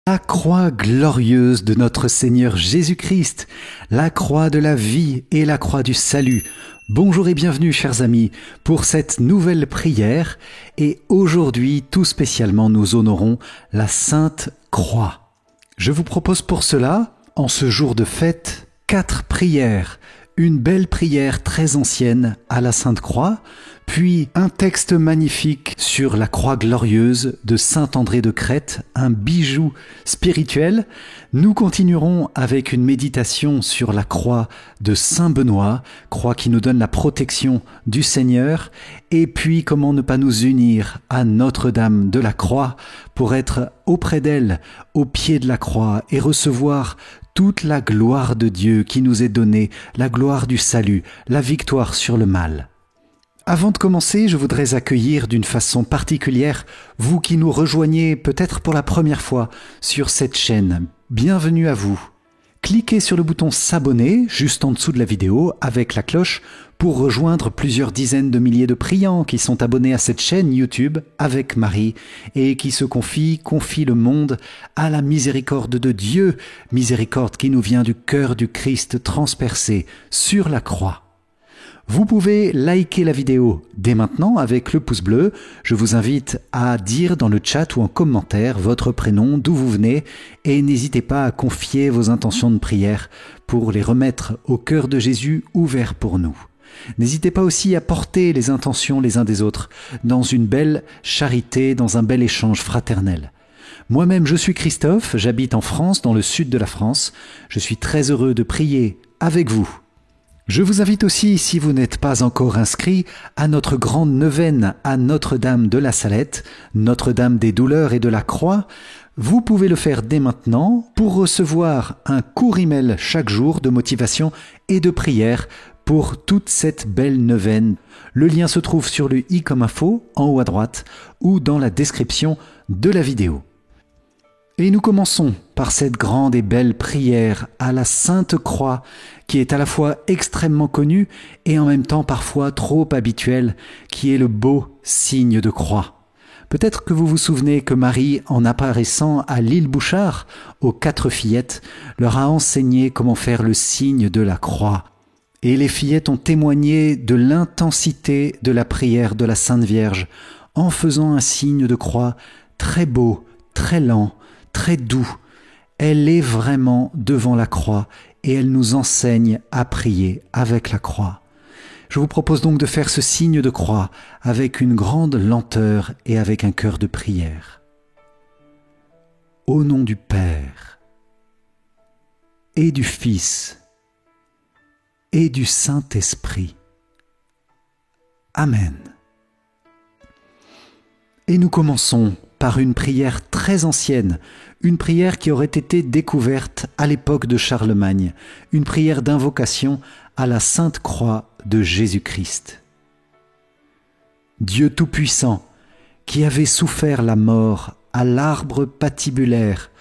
La croix glorieuse de notre Seigneur Jésus-Christ, la croix de la vie et la croix du salut. Bonjour et bienvenue chers amis pour cette nouvelle prière et aujourd'hui tout spécialement nous honorons la Sainte Croix. Je vous propose pour cela, en ce jour de fête, 4 prières. Une belle prière très ancienne à la Sainte Croix, puis un texte magnifique sur la croix glorieuse de Saint André de Crète, un bijou spirituel. Nous continuerons avec une méditation sur la croix de Saint Benoît, croix qui nous donne la protection du Seigneur, et puis comment ne pas nous unir à Notre-Dame de la Croix pour être auprès d'elle, au pied de la croix, et recevoir toute la gloire de Dieu qui nous est donnée, la gloire du salut, la victoire sur le mal. Avant de commencer, je voudrais accueillir d'une façon particulière vous qui nous rejoignez peut-être pour la première fois sur cette chaîne. Bienvenue à vous. Cliquez sur le bouton s'abonner juste en dessous de la vidéo avec la cloche pour rejoindre plusieurs dizaines de milliers de priants qui sont abonnés à cette chaîne YouTube avec Marie et qui se confient le monde à la miséricorde de Dieu, miséricorde qui nous vient du cœur du Christ transpercé sur la croix. Vous pouvez liker la vidéo dès maintenant avec le pouce bleu. Je vous invite à dire dans le chat ou en commentaire votre prénom, d'où vous venez et n'hésitez pas à confier vos intentions de prière pour les remettre au cœur de Jésus ouvert pour nous. N'hésitez pas aussi à porter les intentions les uns des autres dans une belle charité, dans un bel échange fraternel. Moi-même, je suis Christophe, j'habite en France, dans le sud de la France. Je suis très heureux de prier avec vous. Je vous invite aussi, si vous n'êtes pas encore inscrit, à notre grande neuvaine à Notre-Dame de la Salette, Notre-Dame des douleurs et de la Croix. Vous pouvez le faire dès maintenant pour recevoir un court email chaque jour de motivation et de prière pour toute cette belle neuvaine. Le lien se trouve sur le i comme info, en haut à droite, ou dans la description de la vidéo. Et nous commençons par cette grande et belle prière à la Sainte Croix, qui est à la fois extrêmement connue et en même temps parfois trop habituelle, qui est le beau signe de croix. Peut-être que vous vous souvenez que Marie, en apparaissant à l'île Bouchard, aux 4 fillettes, leur a enseigné comment faire le signe de la croix. Et les fillettes ont témoigné de l'intensité de la prière de la Sainte Vierge, en faisant un signe de croix très beau, très lent, très doux. Elle est vraiment devant la croix et elle nous enseigne à prier avec la croix. Je vous propose donc de faire ce signe de croix avec une grande lenteur et avec un cœur de prière. Au nom du Père et du Fils et du Saint-Esprit. Amen. Et nous commençons par une prière très ancienne, une prière qui aurait été découverte à l'époque de Charlemagne, une prière d'invocation à la Sainte Croix de Jésus-Christ. Dieu Tout-Puissant, qui avait souffert la mort à l'arbre patibulaire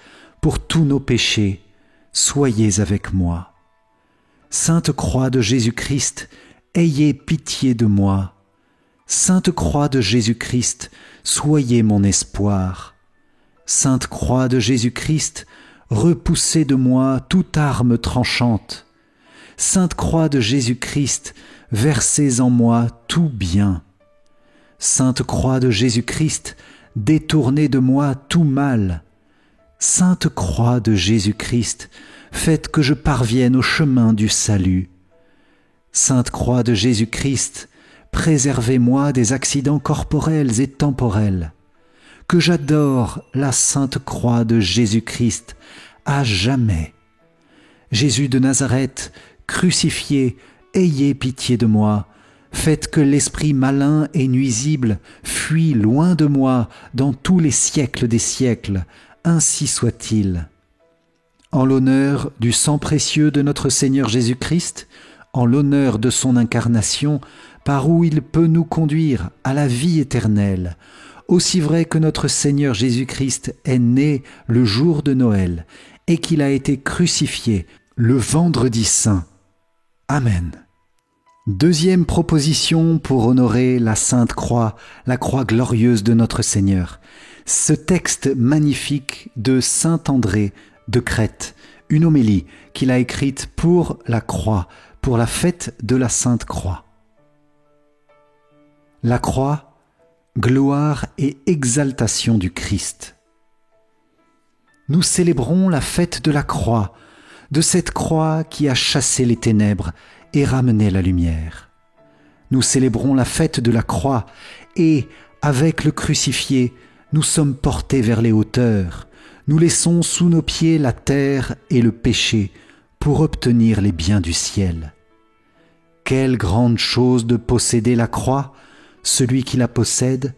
pour tous nos péchés, soyez avec moi. Sainte Croix de Jésus-Christ, ayez pitié de moi. Sainte Croix de Jésus-Christ, soyez mon espoir. Sainte Croix de Jésus-Christ, repoussez de moi toute arme tranchante. Sainte Croix de Jésus-Christ, versez en moi tout bien. Sainte Croix de Jésus-Christ, détournez de moi tout mal. Sainte Croix de Jésus-Christ, faites que je parvienne au chemin du salut. Sainte Croix de Jésus-Christ, préservez-moi des accidents corporels et temporels. Que j'adore la Sainte Croix de Jésus-Christ à jamais. Jésus de Nazareth, crucifié, ayez pitié de moi. Faites que l'esprit malin et nuisible fuit loin de moi dans tous les siècles des siècles. Ainsi soit-il. En l'honneur du sang précieux de notre Seigneur Jésus-Christ, en l'honneur de son incarnation, par où il peut nous conduire à la vie éternelle, aussi vrai que notre Seigneur Jésus-Christ est né le jour de Noël et qu'il a été crucifié le vendredi saint. Amen. Deuxième proposition pour honorer la Sainte Croix, la croix glorieuse de notre Seigneur. ce texte magnifique de saint André de Crète, une homélie qu'il a écrite pour la croix, pour la fête de la Sainte Croix. La croix, gloire et exaltation du Christ. Nous célébrons la fête de la croix, de cette croix qui a chassé les ténèbres et ramené la lumière. Nous célébrons la fête de la croix et, avec le crucifié, nous sommes portés vers les hauteurs. Nous laissons sous nos pieds la terre et le péché pour obtenir les biens du ciel. Quelle grande chose de posséder la croix! Celui qui la possède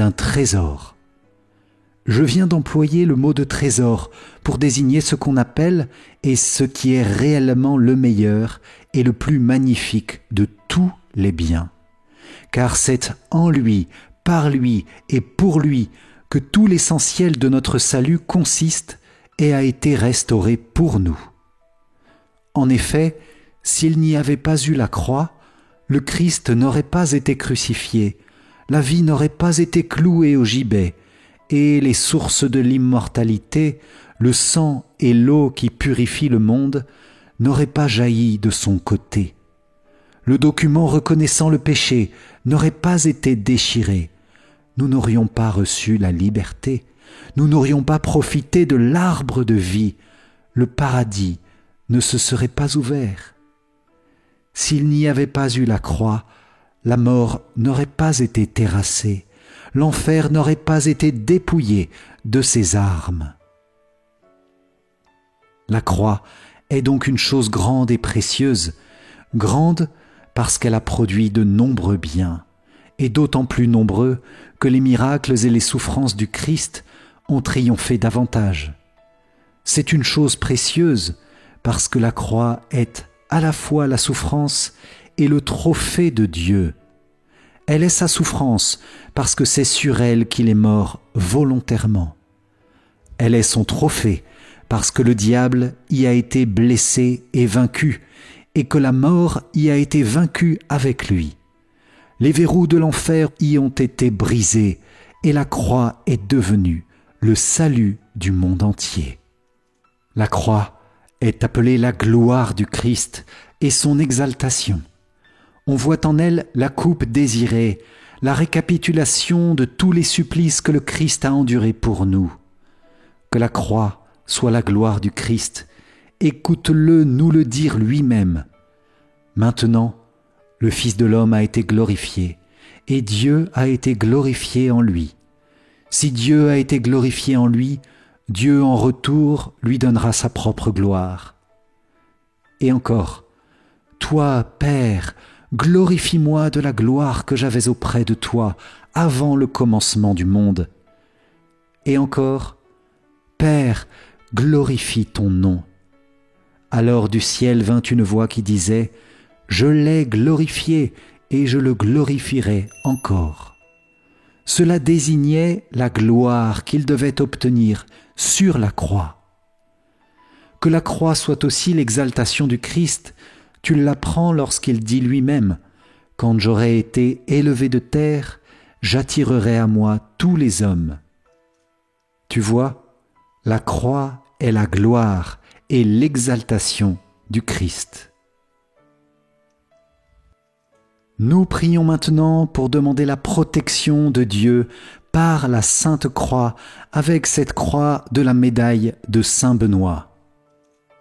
un trésor. Je viens d'employer le mot de trésor pour désigner ce qu'on appelle et ce qui est réellement le meilleur et le plus magnifique de tous les biens. Car c'est en lui, par lui et pour lui que tout l'essentiel de notre salut consiste et a été restauré pour nous. En effet, s'il n'y avait pas eu la croix, le Christ n'aurait pas été crucifié, la vie n'aurait pas été clouée au gibet, et les sources de l'immortalité, le sang et l'eau qui purifient le monde, n'auraient pas jailli de son côté. Le document reconnaissant le péché n'aurait pas été déchiré. Nous n'aurions pas reçu la liberté, nous n'aurions pas profité de l'arbre de vie, le paradis ne se serait pas ouvert. S'il n'y avait pas eu la croix, la mort n'aurait pas été terrassée, l'enfer n'aurait pas été dépouillé de ses armes. La croix est donc une chose grande et précieuse, grande parce qu'elle a produit de nombreux biens, et d'autant plus nombreux que les miracles et les souffrances du Christ ont triomphé davantage. C'est une chose précieuse parce que la croix est à la fois la souffrance et le trophée de Dieu. Elle est sa souffrance parce que c'est sur elle qu'il est mort volontairement. Elle est son trophée parce que le diable y a été blessé et vaincu et que la mort y a été vaincue avec lui. Les verrous de l'enfer y ont été brisés et la croix est devenue le salut du monde entier. La croix est appelée la gloire du Christ et son exaltation. On voit en elle la coupe désirée, la récapitulation de tous les supplices que le Christ a endurés pour nous. Que la croix soit la gloire du Christ, écoute-le nous le dire lui-même. Maintenant, le Fils de l'homme a été glorifié, et Dieu a été glorifié en lui. Si Dieu a été glorifié en lui, Dieu en retour lui donnera sa propre gloire. Et encore, toi, Père, glorifie-moi de la gloire que j'avais auprès de toi avant le commencement du monde. Et encore, Père, glorifie ton nom. Alors du ciel vint une voix qui disait « Je l'ai glorifié et je le glorifierai encore ». Cela désignait la gloire qu'il devait obtenir sur la croix. Que la croix soit aussi l'exaltation du Christ, tu l'apprends lorsqu'il dit lui-même « Quand j'aurai été élevé de terre, j'attirerai à moi tous les hommes ». Tu vois, la croix est la gloire et l'exaltation du Christ. Nous prions maintenant pour demander la protection de Dieu par la Sainte Croix avec cette croix de la médaille de Saint Benoît.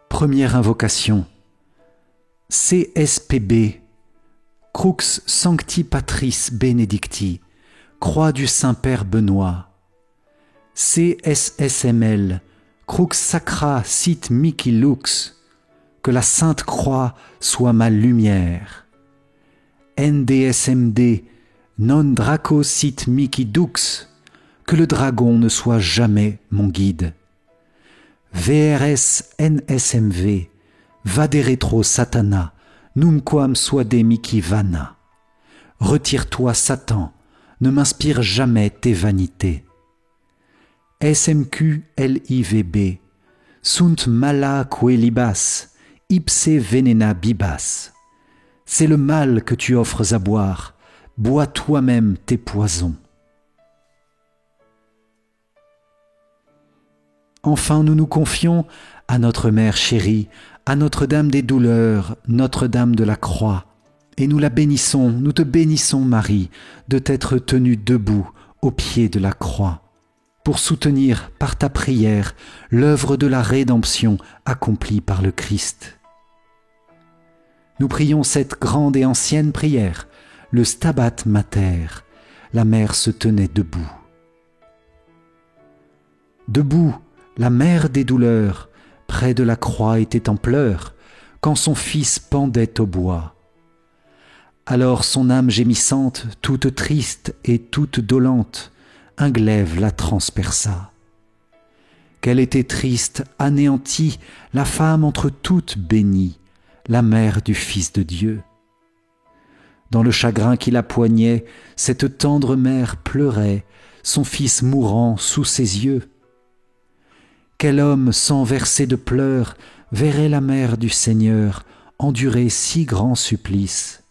Première invocation. CSPB, Crux Sancti Patris Benedicti, Croix du Saint-Père Benoît. CSSML, Crux Sacra Sit Mihi Lux, que la Sainte Croix soit ma lumière. NDSMD, Non Draco Sit Mihi Dux, que le dragon ne soit jamais mon guide. VRS NSMV, Vade retro Satana, Numquam suade mihi vana. Retire-toi, Satan, ne m'inspire jamais tes vanités. SMQ LIVB, Sunt mala quelibas, ipse venena bibas. C'est le mal que tu offres à boire, bois toi-même tes poisons. Enfin, nous nous confions à notre Mère chérie, à Notre-Dame des douleurs, Notre-Dame de la Croix, et nous la bénissons, nous te bénissons Marie, de t'être tenue debout au pied de la croix, pour soutenir par ta prière l'œuvre de la rédemption accomplie par le Christ. Nous prions cette grande et ancienne prière, le Stabat Mater. La mère se tenait debout. Debout, la mère des douleurs, près de la croix était en pleurs, quand son fils pendait au bois. Alors son âme gémissante, toute triste et toute dolente, un glaive la transperça. Qu'elle était triste, anéantie, la femme entre toutes bénie, la mère du Fils de Dieu. Dans le chagrin qui la poignait, cette tendre mère pleurait, son fils mourant sous ses yeux. Quel homme sans verser de pleurs verrait la mère du Seigneur endurer si grand supplice?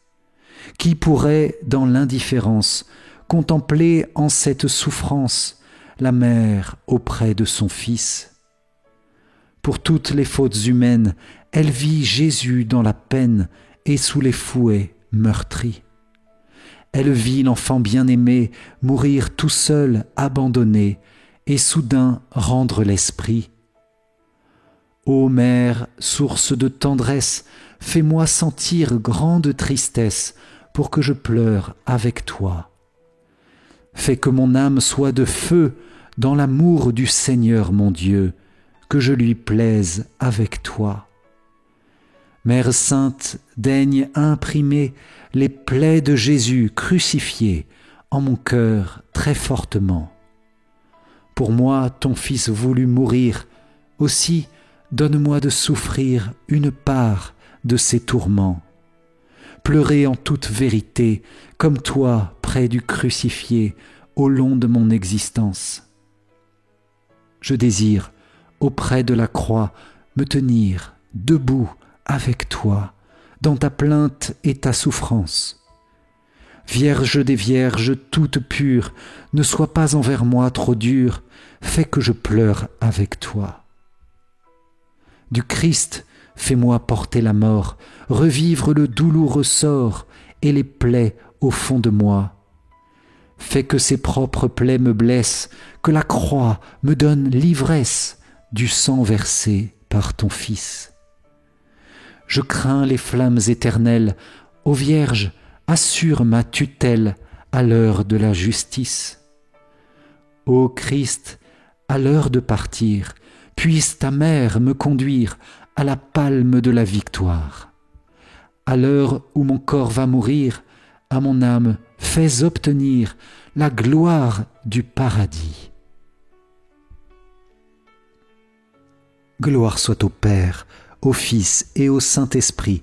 Qui pourrait, dans l'indifférence, contempler en cette souffrance la mère auprès de son fils? Pour toutes les fautes humaines, elle vit Jésus dans la peine et sous les fouets meurtri. Elle vit l'enfant bien-aimé mourir tout seul, abandonné, et soudain rendre l'esprit. Ô Mère, source de tendresse, fais-moi sentir grande tristesse pour que je pleure avec toi. Fais que mon âme soit de feu dans l'amour du Seigneur mon Dieu, que je lui plaise avec toi. Mère sainte, daigne imprimer les plaies de Jésus crucifié en mon cœur très fortement. Pour moi, ton Fils voulut mourir, aussi donne-moi de souffrir une part de ses tourments. Pleurer en toute vérité, comme toi près du crucifié, au long de mon existence. Je désire, auprès de la croix, me tenir debout avec toi, dans ta plainte et ta souffrance. Vierge des Vierges toute pure, ne sois pas envers moi trop dure, fais que je pleure avec toi. Du Christ, fais-moi porter la mort, revivre le douloureux sort et les plaies au fond de moi. Fais que ses propres plaies me blessent, que la croix me donne l'ivresse du sang versé par ton Fils. Je crains les flammes éternelles, ô Vierge, assure ma tutelle à l'heure de la justice. Ô Christ, à l'heure de partir, puisse ta mère me conduire à la palme de la victoire. À l'heure où mon corps va mourir, à mon âme fais obtenir la gloire du paradis. Gloire soit au Père, au Fils et au Saint-Esprit,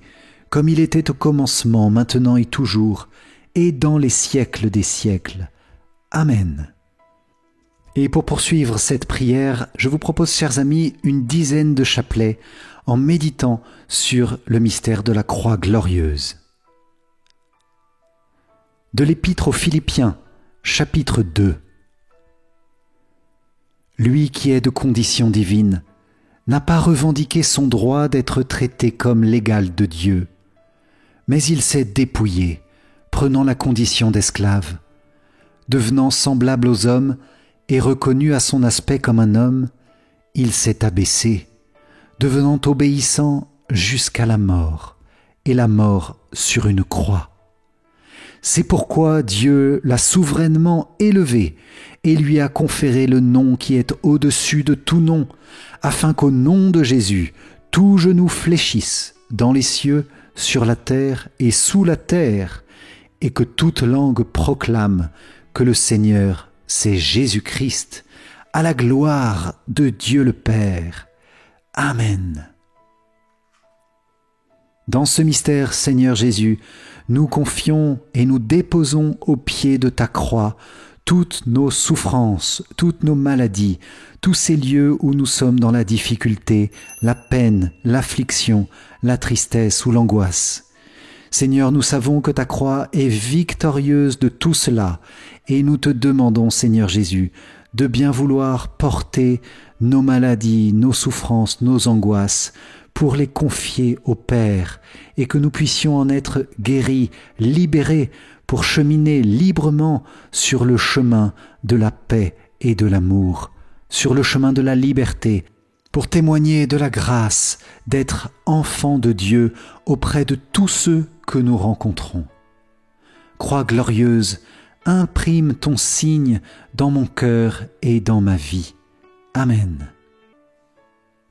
comme il était au commencement, maintenant et toujours, et dans les siècles des siècles. Amen. Et pour poursuivre cette prière, je vous propose, chers amis, une dizaine de chapelets en méditant sur le mystère de la croix glorieuse. De l'Épître aux Philippiens, chapitre 2. Lui qui est de condition divine n'a pas revendiqué son droit d'être traité comme l'égal de Dieu, mais il s'est dépouillé, prenant la condition d'esclave, devenant semblable aux hommes et reconnu à son aspect comme un homme, il s'est abaissé, devenant obéissant jusqu'à la mort, et la mort sur une croix. C'est pourquoi Dieu l'a souverainement élevé et lui a conféré le nom qui est au-dessus de tout nom, afin qu'au nom de Jésus, tout genou fléchisse dans les cieux, sur la terre et sous la terre, et que toute langue proclame que le Seigneur, c'est Jésus-Christ, à la gloire de Dieu le Père. Amen. Dans ce mystère, Seigneur Jésus, nous confions et nous déposons au pied de ta croix toutes nos souffrances, toutes nos maladies, tous ces lieux où nous sommes dans la difficulté, la peine, l'affliction, la tristesse ou l'angoisse. Seigneur, nous savons que ta croix est victorieuse de tout cela et nous te demandons, Seigneur Jésus, de bien vouloir porter nos maladies, nos souffrances, nos angoisses, pour les confier au Père, et que nous puissions en être guéris, libérés, pour cheminer librement sur le chemin de la paix et de l'amour, sur le chemin de la liberté, pour témoigner de la grâce d'être enfants de Dieu auprès de tous ceux que nous rencontrons. Croix glorieuse, imprime ton signe dans mon cœur et dans ma vie. Amen.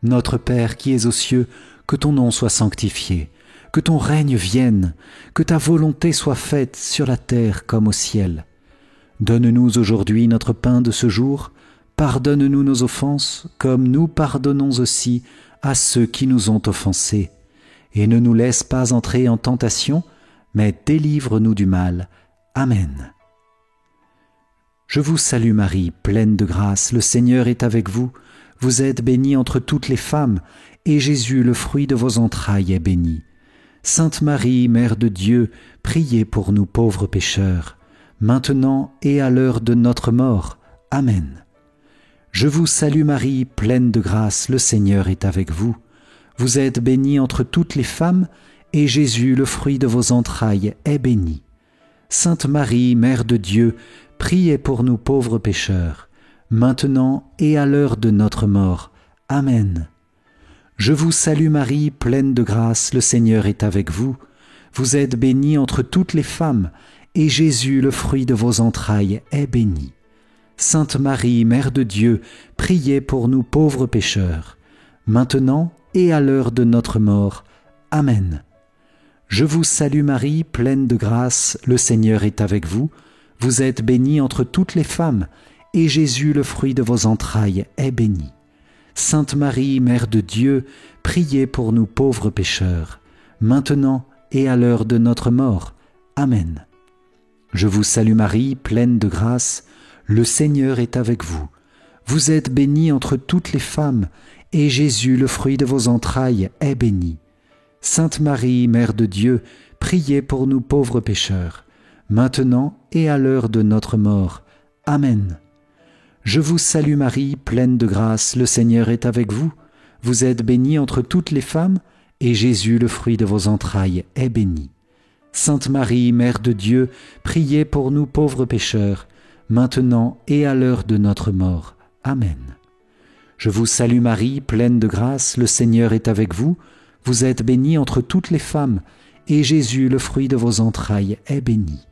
Notre Père qui es aux cieux, que ton nom soit sanctifié, que ton règne vienne, que ta volonté soit faite sur la terre comme au ciel. Donne-nous aujourd'hui notre pain de ce jour, pardonne-nous nos offenses, comme nous pardonnons aussi à ceux qui nous ont offensés. Et ne nous laisse pas entrer en tentation, mais délivre-nous du mal. Amen. Je vous salue Marie, pleine de grâce, le Seigneur est avec vous. Vous êtes bénie entre toutes les femmes, et Jésus, le fruit de vos entrailles, est béni. Sainte Marie, Mère de Dieu, priez pour nous pauvres pécheurs, maintenant et à l'heure de notre mort. Amen. Je vous salue Marie, pleine de grâce, le Seigneur est avec vous. Vous êtes bénie entre toutes les femmes, et Jésus, le fruit de vos entrailles, est béni. Sainte Marie, Mère de Dieu, priez pour nous pauvres pécheurs, maintenant et à l'heure de notre mort. Amen. Je vous salue Marie, pleine de grâce, le Seigneur est avec vous. Vous êtes bénie entre toutes les femmes, et Jésus, le fruit de vos entrailles, est béni. Sainte Marie, Mère de Dieu, priez pour nous pauvres pécheurs, maintenant et à l'heure de notre mort. Amen. Je vous salue Marie, pleine de grâce, le Seigneur est avec vous. Vous êtes bénie entre toutes les femmes, et Jésus, le fruit de vos entrailles, est béni. Sainte Marie, Mère de Dieu, priez pour nous pauvres pécheurs, maintenant et à l'heure de notre mort. Amen. Je vous salue Marie, pleine de grâce, le Seigneur est avec vous. Vous êtes bénie entre toutes les femmes, et Jésus, le fruit de vos entrailles, est béni. Sainte Marie, Mère de Dieu, priez pour nous pauvres pécheurs, maintenant et à l'heure de notre mort. Amen. Je vous salue Marie, pleine de grâce, le Seigneur est avec vous. Vous êtes bénie entre toutes les femmes, et Jésus, le fruit de vos entrailles, est béni. Sainte Marie, Mère de Dieu, priez pour nous pauvres pécheurs, maintenant et à l'heure de notre mort. Amen. Je vous salue Marie, pleine de grâce, le Seigneur est avec vous. Vous êtes bénie entre toutes les femmes, et Jésus, le fruit de vos entrailles, est béni.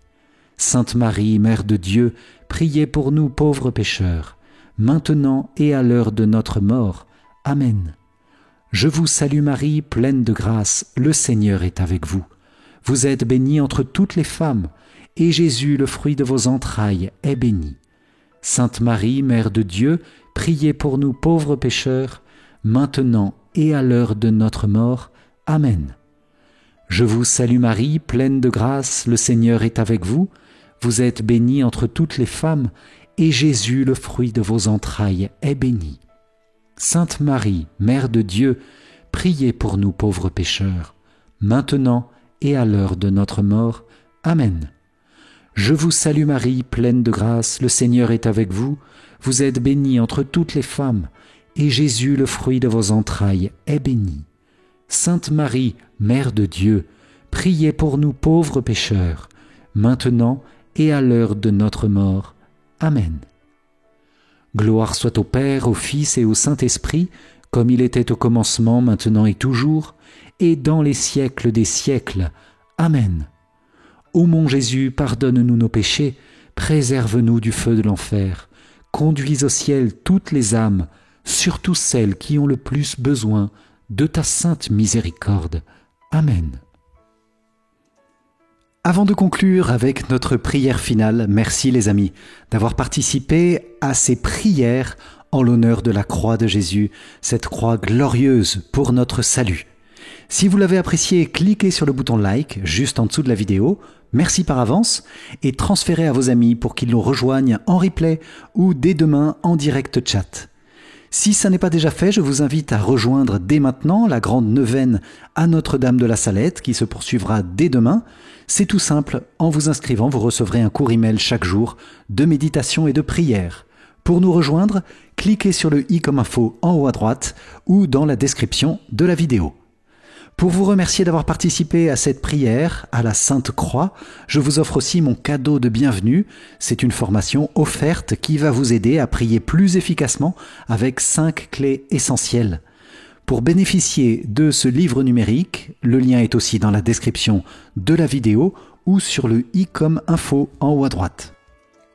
Sainte Marie, Mère de Dieu, priez pour nous pauvres pécheurs, maintenant et à l'heure de notre mort. Amen. Je vous salue Marie, pleine de grâce, le Seigneur est avec vous. Vous êtes bénie entre toutes les femmes, et Jésus, le fruit de vos entrailles, est béni. Sainte Marie, Mère de Dieu, priez pour nous pauvres pécheurs, maintenant et à l'heure de notre mort. Amen. Je vous salue Marie, pleine de grâce, le Seigneur est avec vous. Vous êtes bénie entre toutes les femmes, et Jésus, le fruit de vos entrailles, est béni. Sainte Marie, Mère de Dieu, priez pour nous pauvres pécheurs, maintenant et à l'heure de notre mort. Amen. Je vous salue Marie, pleine de grâce, le Seigneur est avec vous. Vous êtes bénie entre toutes les femmes, et Jésus, le fruit de vos entrailles, est béni. Sainte Marie, Mère de Dieu, priez pour nous pauvres pécheurs, maintenant et à l'heure de notre mort. Amen. Gloire soit au Père, au Fils et au Saint-Esprit, comme il était au commencement, maintenant et toujours, et dans les siècles des siècles. Amen. Ô mon Jésus, pardonne-nous nos péchés, préserve-nous du feu de l'enfer, conduis au ciel toutes les âmes, surtout celles qui ont le plus besoin de ta sainte miséricorde. Amen. Avant de conclure avec notre prière finale, merci les amis d'avoir participé à ces prières en l'honneur de la croix de Jésus, cette croix glorieuse pour notre salut. Si vous l'avez apprécié, cliquez sur le bouton like juste en dessous de la vidéo, merci par avance, et transférez à vos amis pour qu'ils nous rejoignent en replay ou dès demain en direct chat. Si ça n'est pas déjà fait, je vous invite à rejoindre dès maintenant la grande neuvaine à Notre-Dame de la Salette qui se poursuivra dès demain. C'est tout simple, en vous inscrivant, vous recevrez un court email chaque jour de méditation et de prière. Pour nous rejoindre, cliquez sur le i comme info en haut à droite ou dans la description de la vidéo. Pour vous remercier d'avoir participé à cette prière à la Sainte Croix, je vous offre aussi mon cadeau de bienvenue. C'est une formation offerte qui va vous aider à prier plus efficacement avec 5 clés essentielles. Pour bénéficier de ce livre numérique, le lien est aussi dans la description de la vidéo ou sur le i comme info en haut à droite.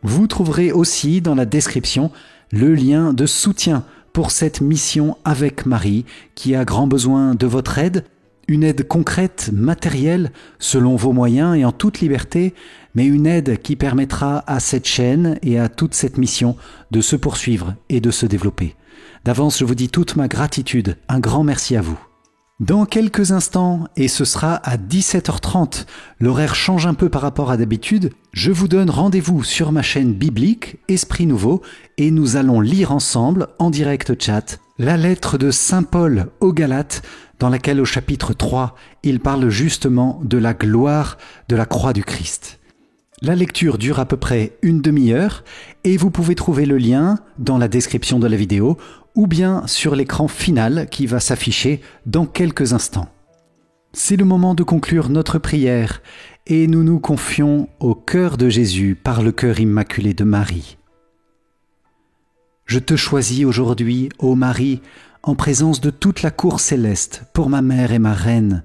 Vous trouverez aussi dans la description le lien de soutien pour cette mission avec Marie qui a grand besoin de votre aide. Une aide concrète, matérielle, selon vos moyens et en toute liberté, mais une aide qui permettra à cette chaîne et à toute cette mission de se poursuivre et de se développer. D'avance, je vous dis toute ma gratitude, un grand merci à vous. Dans quelques instants, et ce sera à 17h30, l'horaire change un peu par rapport à d'habitude, je vous donne rendez-vous sur ma chaîne biblique Esprit Nouveau et nous allons lire ensemble, en direct chat, la lettre de Saint Paul aux Galates, dans laquelle au chapitre 3, il parle justement de la gloire de la croix du Christ. La lecture dure à peu près une demi-heure et vous pouvez trouver le lien dans la description de la vidéo ou bien sur l'écran final qui va s'afficher dans quelques instants. C'est le moment de conclure notre prière et nous nous confions au cœur de Jésus par le cœur immaculé de Marie. Je te choisis aujourd'hui, ô Marie, en présence de toute la cour céleste, pour ma mère et ma reine.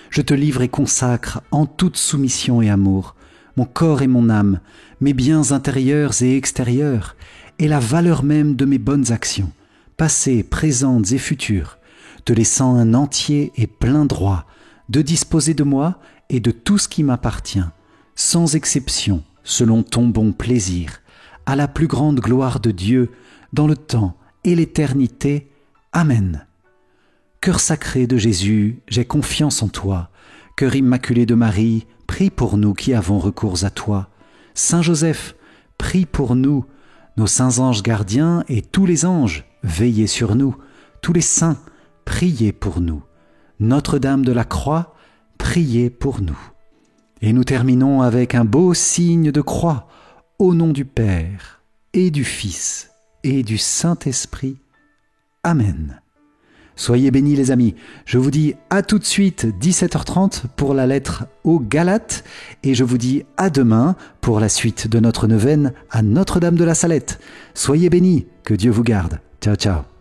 Je te livre et consacre en toute soumission et amour mon corps et mon âme, mes biens intérieurs et extérieurs, et la valeur même de mes bonnes actions, passées, présentes et futures, te laissant un entier et plein droit de disposer de moi et de tout ce qui m'appartient, sans exception, selon ton bon plaisir, à la plus grande gloire de Dieu, dans le temps et l'éternité. Amen. Cœur sacré de Jésus, j'ai confiance en toi. Cœur immaculé de Marie, prie pour nous qui avons recours à toi. Saint Joseph, prie pour nous. Nos saints anges gardiens et tous les anges, veillez sur nous. Tous les saints, priez pour nous. Notre-Dame de la Croix, priez pour nous. Et nous terminons avec un beau signe de croix, au nom du Père, et du Fils, et du Saint-Esprit. Amen. Soyez bénis les amis. Je vous dis à tout de suite 17h30 pour la lettre aux Galates et je vous dis à demain pour la suite de notre neuvaine à Notre-Dame de la Salette. Soyez bénis, que Dieu vous garde. Ciao ciao.